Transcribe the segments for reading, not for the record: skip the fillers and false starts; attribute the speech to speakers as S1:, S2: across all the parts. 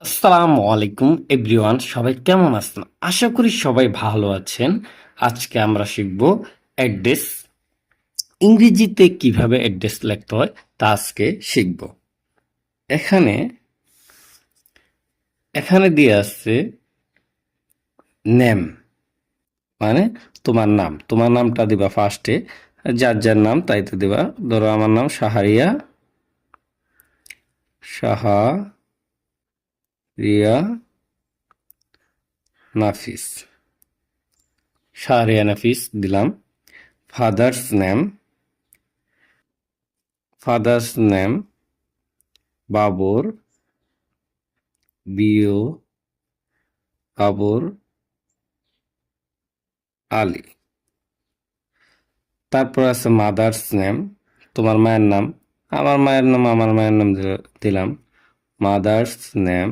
S1: আসসালামু আলাইকুম এভরিওয়ান, সবাই কেমন আছেন? আশা করি সবাই ভালো আছেন। আজকে আমরা শিখব অ্যাড্রেস। ইংরেজিতে কিভাবে অ্যাড্রেস লিখতে হয় তা আজকে শিখব। এখানে এখানে দিয়ে আছে নেম, মানে তোমার নামটা দিবা ফার্স্টে, যার যার নাম তাইতে দিবা। ধরো আমার নাম শাহরিয়া নাফিস। শাহরিয়া নাফিস দিলাম। Father's name, father's name Babar, বিও বাবর আলী। তারপর আছে মাদার্স নেম, তোমার মায়ের নাম। আমার মায়ের নাম দিলাম। Mother's name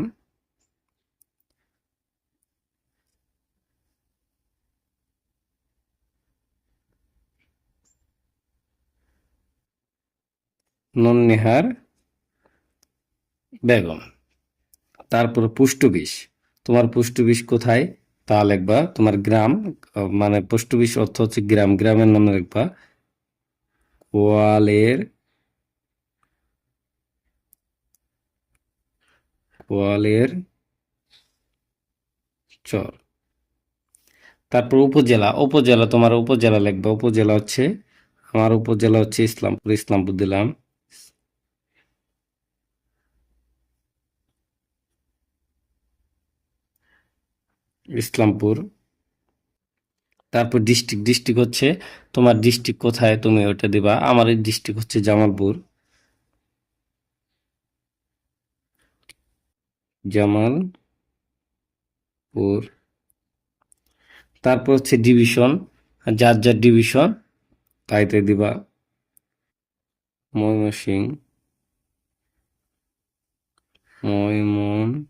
S1: Nannihar Begum. তারপর পোস্ট অফিস, তোমার পোস্ট অফিস কোথায় তা লিখবা। তোমার গ্রাম, মানে পোস্ট অফিস অর্থ হচ্ছে গ্রাম, গ্রামের নাম লিখবা কোয়ালের কোয়ালের চর। তারপর উপজেলা, তোমার উপজেলা লিখবা। উপজেলা হচ্ছে, আমার উপজেলা হচ্ছে ইসলামপুর, ইসলামপুর দিলাম। ইসলামপুর। তারপর ডিস্ট্রিক্ট, হচ্ছে তোমার ডিস্ট্রিক্ট কোথায় তুমি ওটা দিবা। আমার এই ডিস্ট্রিক্ট হচ্ছে জামালপুর, জামালপুর। তারপর হচ্ছে ডিভিশন, যার যার ডিভিশন তাইতে দিবা। ময়মনসিংহ, ময়মনসিংহ।